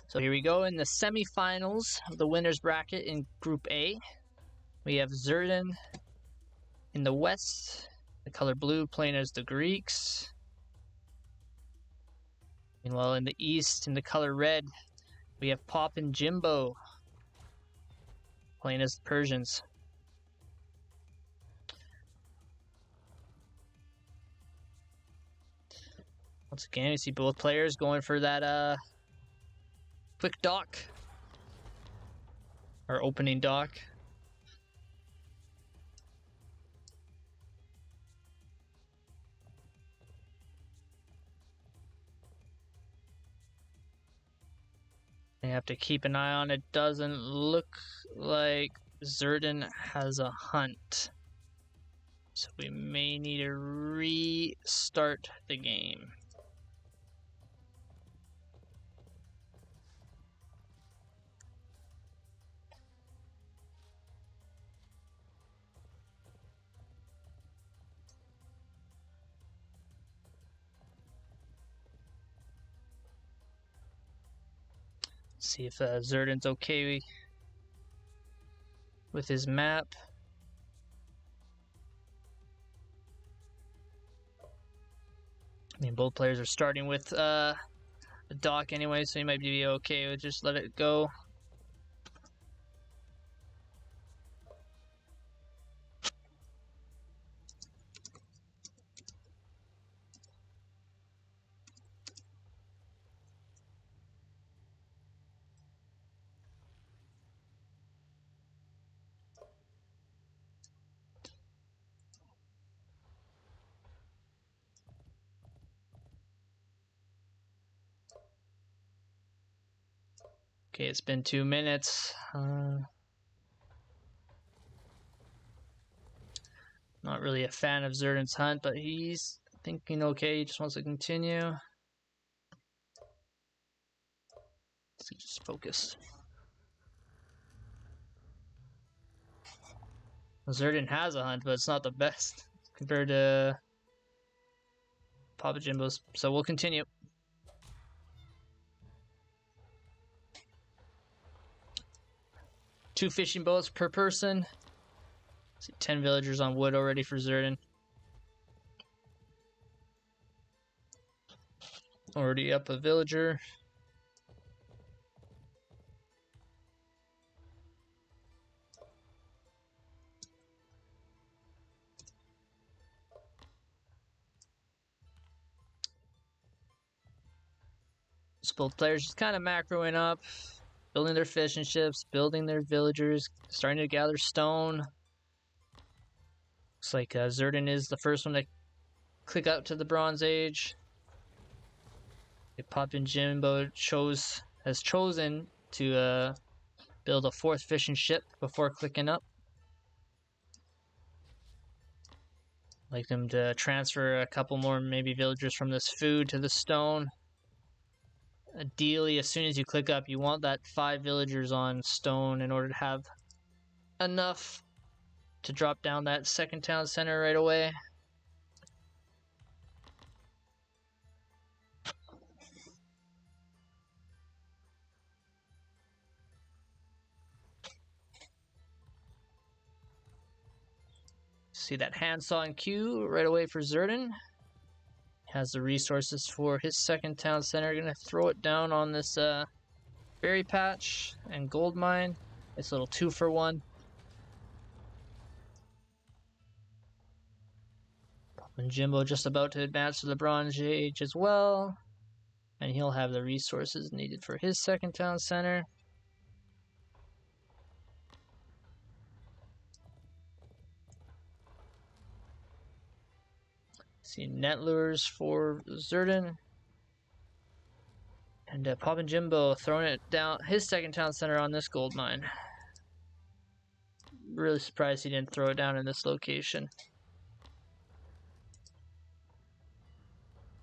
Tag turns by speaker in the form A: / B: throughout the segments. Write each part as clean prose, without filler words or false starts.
A: So here we go in the semifinals of the winners bracket in Group A. We have ZertoN in the west, the color blue playing as the Greeks. Meanwhile in the east, in the color red, we have Poppinjimbo playing as the Persians. Once again, you see both players going for that quick dock, or opening dock. You have to keep an eye on it. Doesn't look like ZertoN has a hunt, so we may need to restart the game. See if ZertoN's okay with his map. I mean, both players are starting with a dock anyway, so he might be okay with just let it go. Okay, it's been 2 minutes. Not really a fan of ZertoN's hunt, but he's thinking okay, he just wants to continue. Let's just focus. ZertoN has a hunt, but it's not the best compared to Poppinjimbo's, so we'll continue. Two fishing boats per person. See 10 villagers on wood already for ZertoN. Already up a villager. So both players just kind of macroing up, building their fishing ships, building their villagers, starting to gather stone. Looks like ZertoN is the first one to click out to the Bronze Age. Poppinjimbo has chosen to build a 4th fishing ship before clicking up. Like them to transfer a couple more maybe villagers from this food to the stone. Ideally, as soon as you click up, you want that 5 villagers on stone in order to have enough to drop down that second town center right away. See that handsaw in queue right away for ZertoN. Has the resources for his second town center. Gonna throw it down on this berry patch and gold mine. It's a little 2-for-1. Poppinjimbo just about to advance to the Bronze Age as well. And he'll have the resources needed for his second town center. See net lures for ZertoN. And Poppinjimbo throwing it down his second town center on this gold mine. Really surprised he didn't throw it down in this location.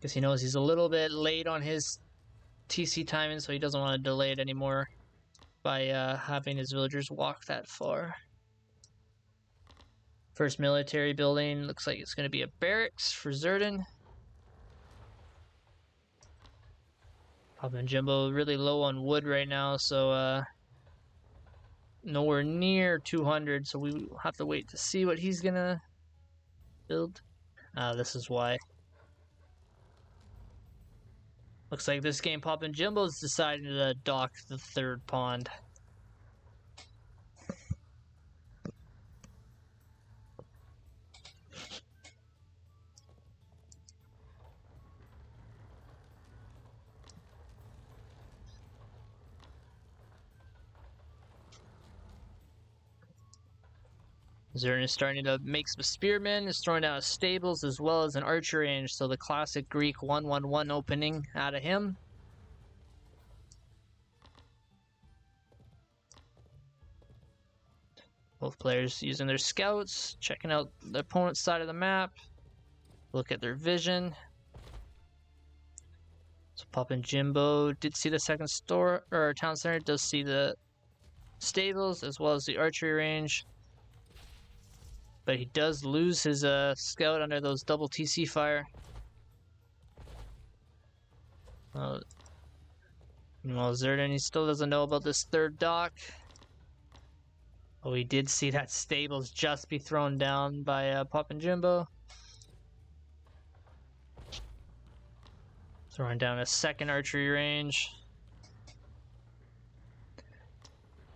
A: Because he knows he's a little bit late on his TC timing, so he doesn't want to delay it anymore by having his villagers walk that far. First military building, looks like it's going to be a barracks for ZertoN. Poppinjimbo really low on wood right now, so nowhere near 200, so we have to wait to see what he's gonna build. This is why. Looks like this game Poppinjimbo's deciding to dock the third pond. ZertoN is starting to make some spearmen, is throwing out stables as well as an archery range, so the classic Greek 1-1-1 opening out of him. Both players using their scouts, checking out the opponent's side of the map, look at their vision. So Poppinjimbo did see the second store or town center, does see the stables as well as the archery range. But he does lose his scout under those double TC fire. Well, ZertoN, he still doesn't know about this third dock. Oh, we did see that stables just be thrown down by Poppinjimbo. Throwing down a second archery range.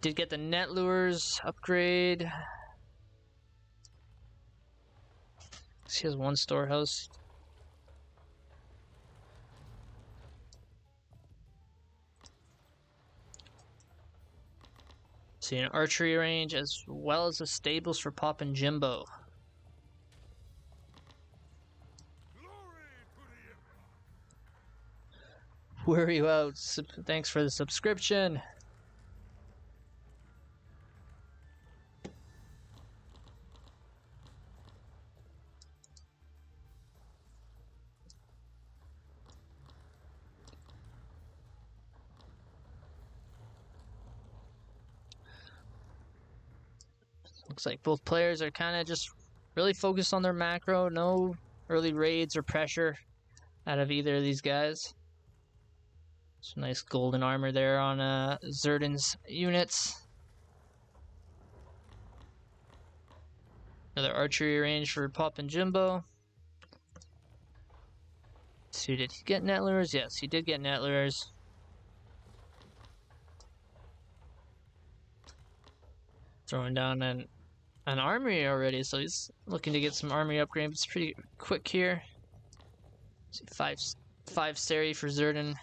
A: Did get the net lures upgrade. He has one storehouse. See an archery range as well as the stables for Poppinjimbo. Where are you out? Thanks for the subscription. Looks like both players are kind of just really focused on their macro. No early raids or pressure out of either of these guys. Some nice golden armor there on ZertoN's units. Another archery range for Poppinjimbo. So did he get net lures? Yes, he did get net lures. Throwing down an armory already, so he's looking to get some armory upgrades. It's pretty quick here. See, five Seri for ZertoN.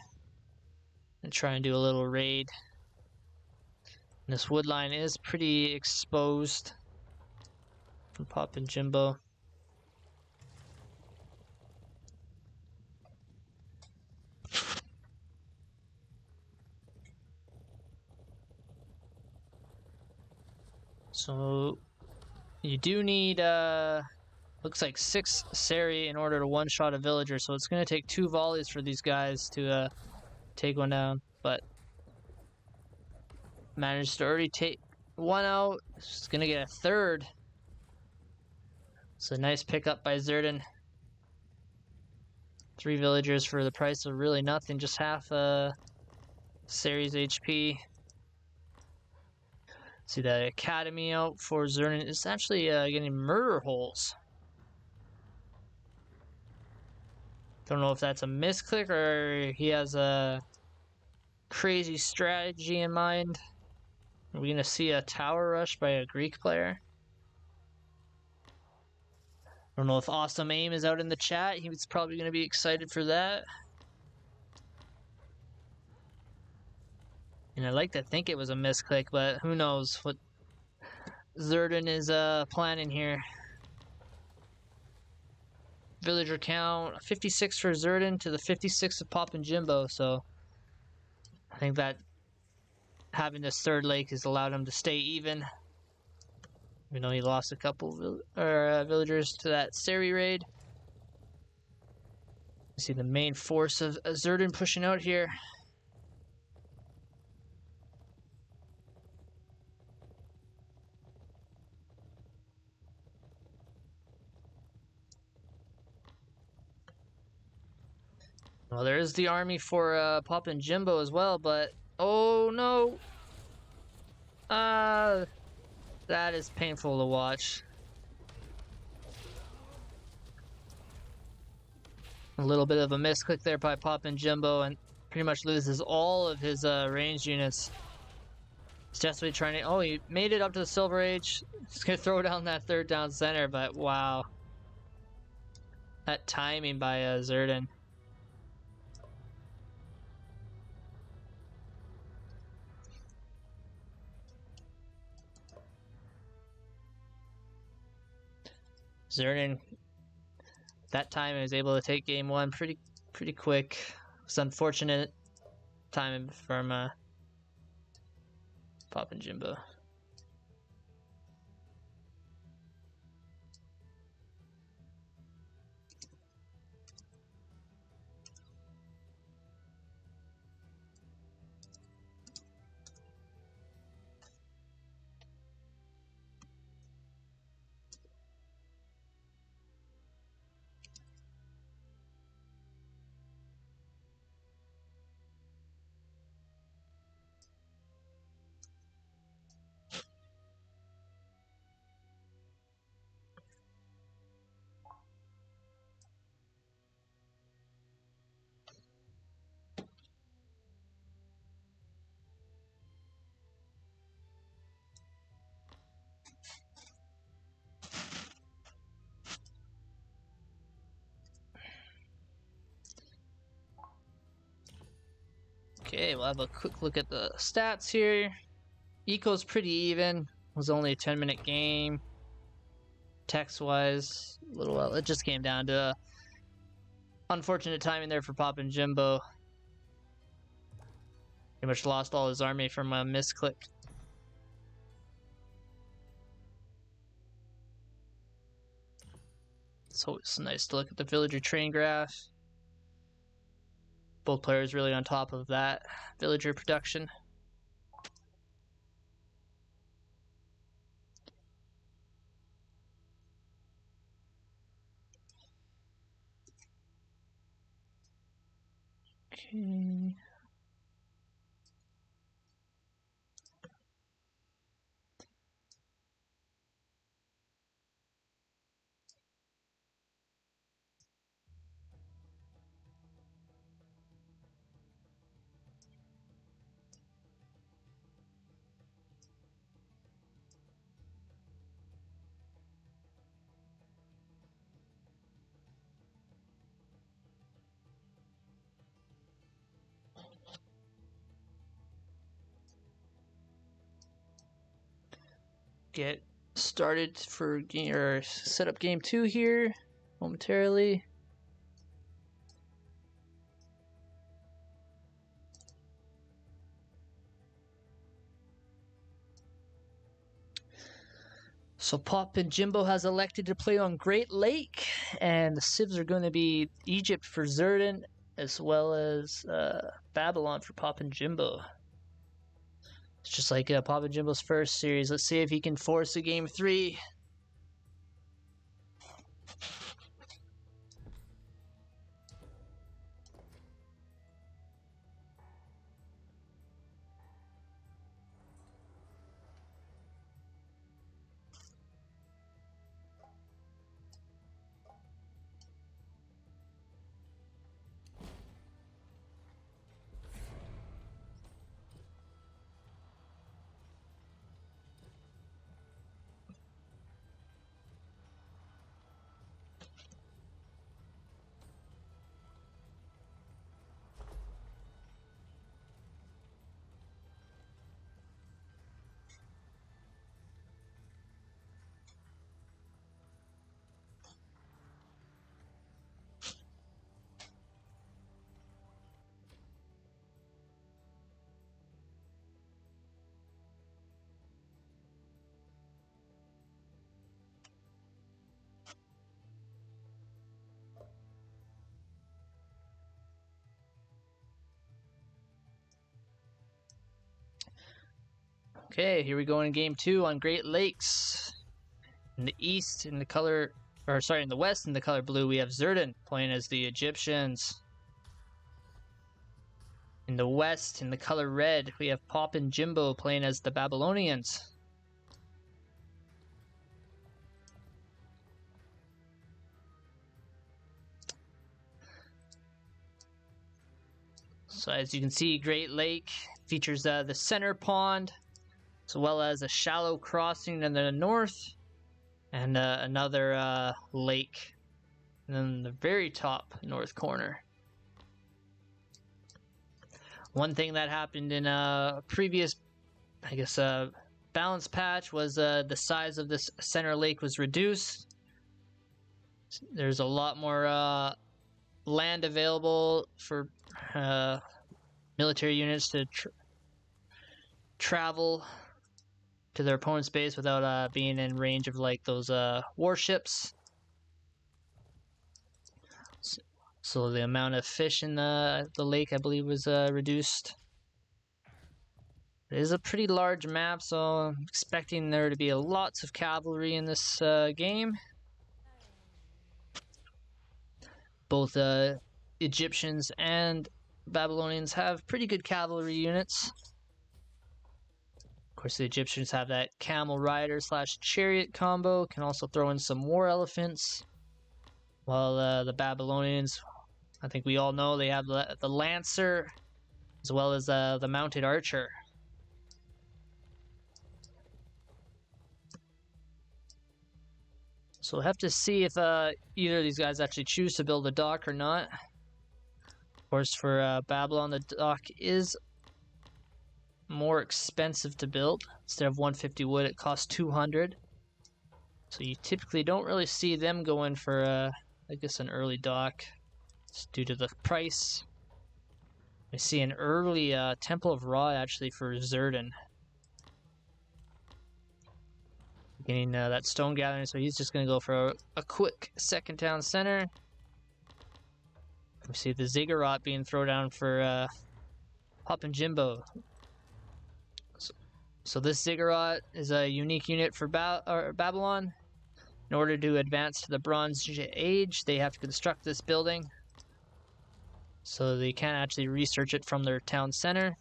A: And try and do a little raid. And this wood line is pretty exposed from Poppinjimbo. So you do need looks like 6 Seri in order to one-shot a villager, so it's going to take 2 volleys for these guys to take one down, but managed to already take one out. It's going to get a third. It's a nice pickup by ZertoN. 3 villagers for the price of really nothing, just half Seri's HP. See that academy out for ZertoN is actually getting murder holes. Don't know if that's a misclick or he has a crazy strategy in mind. Are we going to see a tower rush by a Greek player? I don't know if Awesome Aim is out in the chat. He was probably going to be excited for that. And I like to think it was a misclick, but who knows what ZertoN is planning here. Villager count 56 for ZertoN to the 56 of Poppinjimbo, so I think that having this third lake has allowed him to stay even. Even though he lost a couple villagers to that Seri raid. You see the main force of ZertoN pushing out here. Well, there is the army for Poppinjimbo as well, but oh no! That is painful to watch. A little bit of a misclick there by Poppinjimbo, and pretty much loses all of his ranged units. He's desperately trying to. Oh, he made it up to the Silver Age. He's gonna throw down that third down center, but wow, that timing by ZertoN. ZertoN that time was able to take game one pretty quick. It's unfortunate time from Poppinjimbo. Okay, we'll have a quick look at the stats here. Eco's pretty even. It was only a 10-minute game. Text-wise, a little well. It just came down to unfortunate timing there for Poppinjimbo. Pretty much lost all his army from a misclick. So it's nice to look at the villager train graph. Both players really on top of that villager production. Okay. Get started for game or set up game 2 here momentarily. So Poppinjimbo has elected to play on Great Lake, and the civs are going to be Egypt for ZertoN, as well as Babylon for Poppinjimbo. It's just like Poppinjimbo's first series. Let's see if he can force a game 3. Okay, here we go in game 2 on Great Lakes. In the east, in the color, or sorry, in the west, in the color blue, we have ZertoN playing as the Egyptians. In the west, in the color red, we have Poppinjimbo playing as the Babylonians. So as you can see, Great Lake features the center pond, as well as a shallow crossing in the north, and another lake in the very top north corner. One thing that happened in a previous, I guess, balance patch was the size of this center lake was reduced. There's a lot more land available for military units to travel to their opponent's base without being in range of like those warships. So the amount of fish in the lake, I believe, was reduced. It is a pretty large map, so I'm expecting there to be lots of cavalry in this game. Both Egyptians and Babylonians have pretty good cavalry units. Of course, the Egyptians have that camel rider / chariot combo, can also throw in some war elephants. While the Babylonians, I think we all know, they have the lancer as well as the mounted archer. So we'll have to see if either of these guys actually choose to build a dock or not. Of course, for Babylon, the dock is more expensive to build. Instead of 150 wood, it costs 200. So you typically don't really see them going for, I guess, an early dock. It's due to the price. I see an early Temple of Ra actually for ZertoN. Getting that stone gathering, so he's just going to go for a quick second town center. We see the ziggurat being thrown down for Poppinjimbo. So this ziggurat is a unique unit for Babylon. In order to advance to the Bronze Age, they have to construct this building. So they can't actually research it from their town center.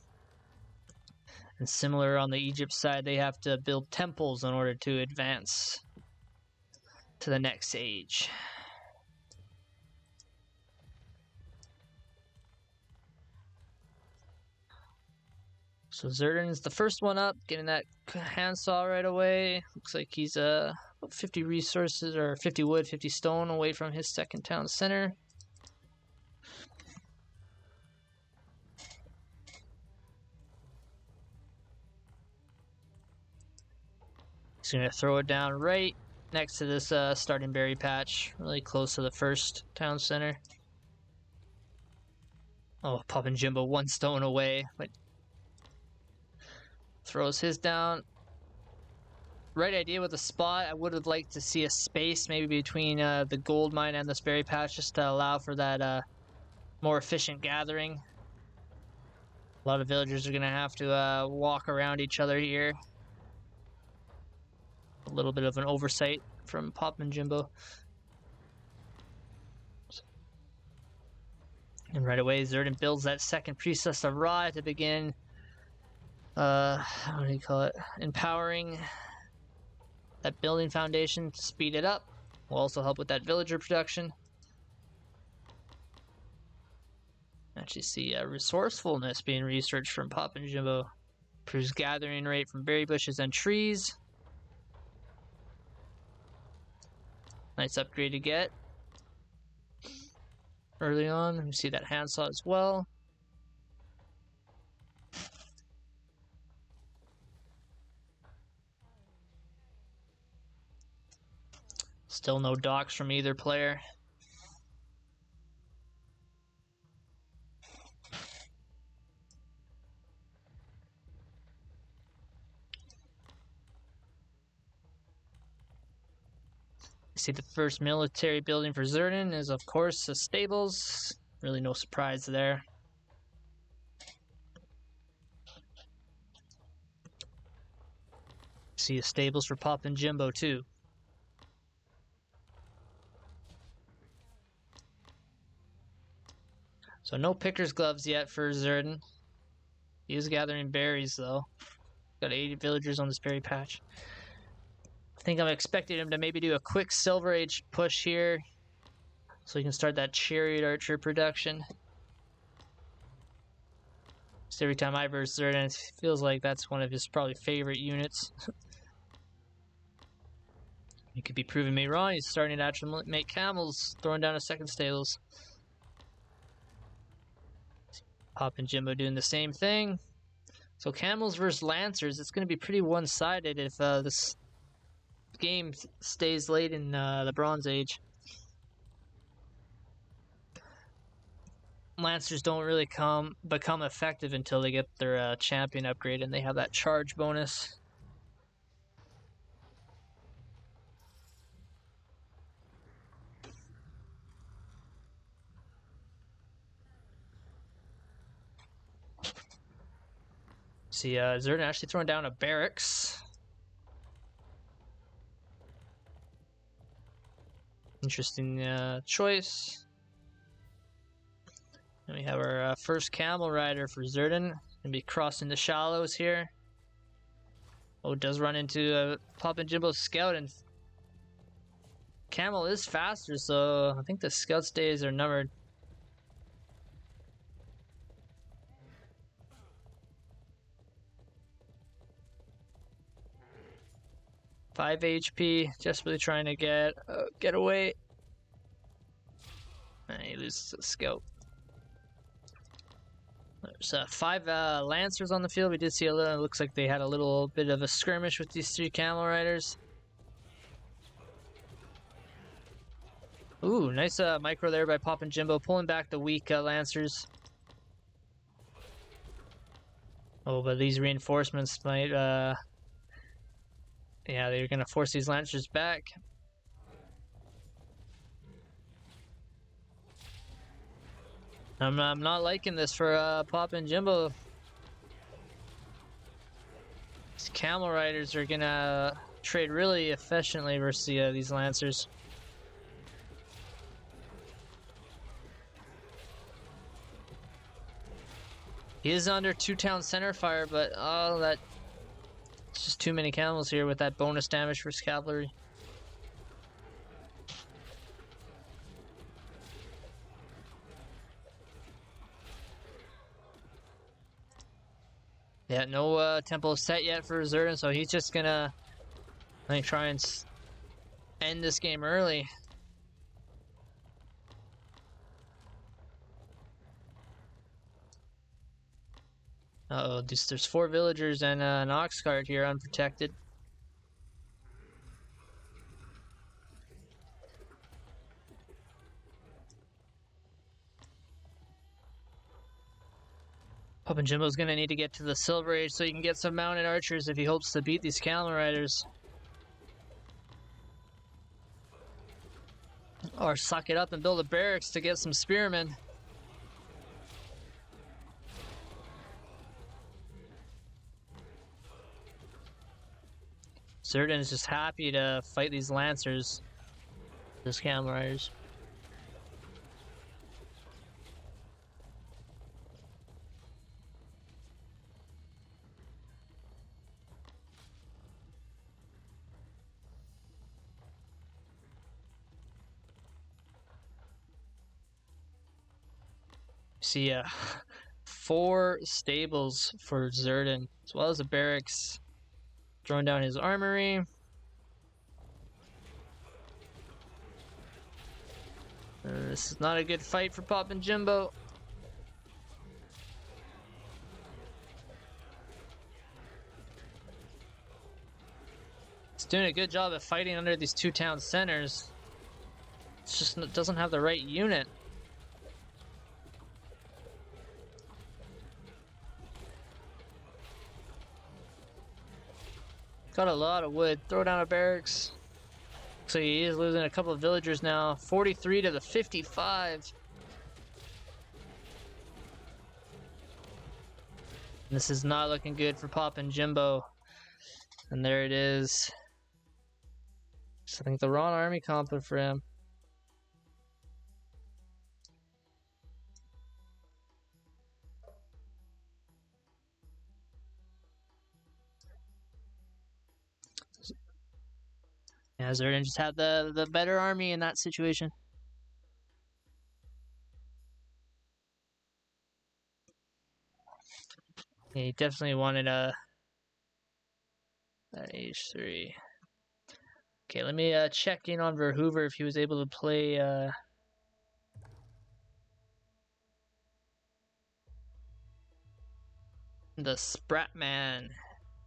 A: And similar on the Egypt side, they have to build temples in order to advance to the next age. So ZertoN is the first one up, getting that handsaw right away. Looks like he's 50 resources, or 50 wood, 50 stone away from his second town center. He's going to throw it down right next to this starting berry patch, really close to the first town center. Oh, Poppinjimbo 1 stone away, but throws his down. Right idea with the spot. I would have liked to see a space maybe between the gold mine and this berry patch, just to allow for that more efficient gathering. A lot of villagers are going to have to walk around each other here. A little bit of an oversight from Poppinjimbo. And right away, ZertoN builds that second Priestess of Ra to begin, what do you call it? Empowering that building foundation to speed it up. Will also help with that villager production. Actually see resourcefulness being researched from Poppinjimbo. Improves gathering rate from berry bushes and trees. Nice upgrade to get early on. You see that handsaw as well. Still no docks from either player. See, the first military building for ZertoN is, of course, the stables. Really no surprise there. See the stables for Poppinjimbo too. So no picker's gloves yet for ZertoN. He is gathering berries though. Got 80 villagers on this berry patch. I think I'm expecting him to maybe do a quick Silver Age push here, so he can start that chariot archer production. Just every time I verse ZertoN, it feels like that's one of his probably favorite units. He could be proving me wrong. He's starting to actually make camels, throwing down a second stables. Poppinjimbo doing the same thing. So camels versus lancers, it's going to be pretty one-sided if this game stays late in the Bronze Age. Lancers don't really become effective until they get their champion upgrade and they have that charge bonus. See, ZertoN actually throwing down a barracks. Interesting choice. And we have our first camel rider for ZertoN. Gonna be crossing the shallows here. Oh, does run into Poppinjimbo's scout, and camel is faster, so I think the scout's days are numbered. Five HP, just really trying to get away. And he loses the scout. There's 5 lancers on the field. We did see a little. It looks like they had a little bit of a skirmish with these 3 camel riders. Ooh, nice micro there by Poppinjimbo, pulling back the weak lancers. Oh, but these reinforcements might, yeah, they're gonna force these lancers back. I'm not liking this for Poppinjimbo. These camel riders are gonna trade really efficiently versus these lancers. He is under 2 town center fire, but oh, that's just too many camels here with that bonus damage for his cavalry. Yeah, no tempo set yet for ZertoN, so he's just gonna, I think, try and end this game early. Uh-oh, there's 4 villagers and an ox cart here unprotected. Poppinjimbo's gonna need to get to the Silver Age so he can get some mounted archers if he hopes to beat these camel riders. Or suck it up and build a barracks to get some spearmen. ZertoN is just happy to fight these lancers, these camel riders. See, 4 stables for ZertoN, as well as a barracks. Throwing down his armory. This is not a good fight for Poppinjimbo. He's doing a good job of fighting under these 2 town centers. It's just it doesn't have the right unit. Got a lot of wood. Throw down a barracks. So he is losing a couple of villagers now. 43 to the 55. This is not looking good for Poppinjimbo. And there it is. So I think the wrong army comp for him. Yeah, ZertoN just had the better army in that situation. Yeah, he definitely wanted that H3. Okay, let me check in on Verhoover if he was able to play the Spratman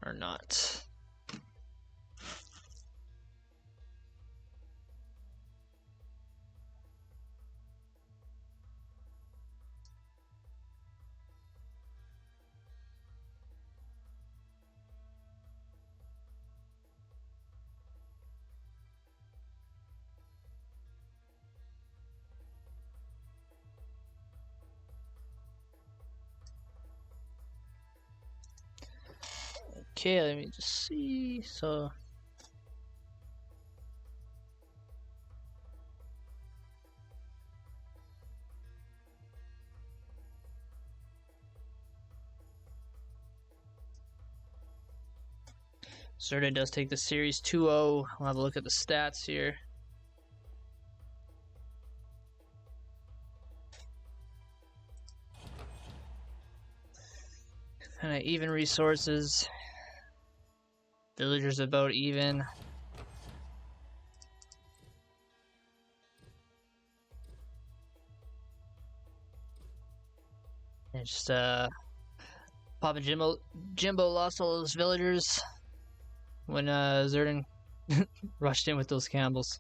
A: or not. Okay, let me just see. So ZertoN does take the series 2-0. We'll have a look at the stats here. Kind of even resources. Villagers about even. And just Poppinjimbo lost all those villagers when ZertoN rushed in with those Campbells.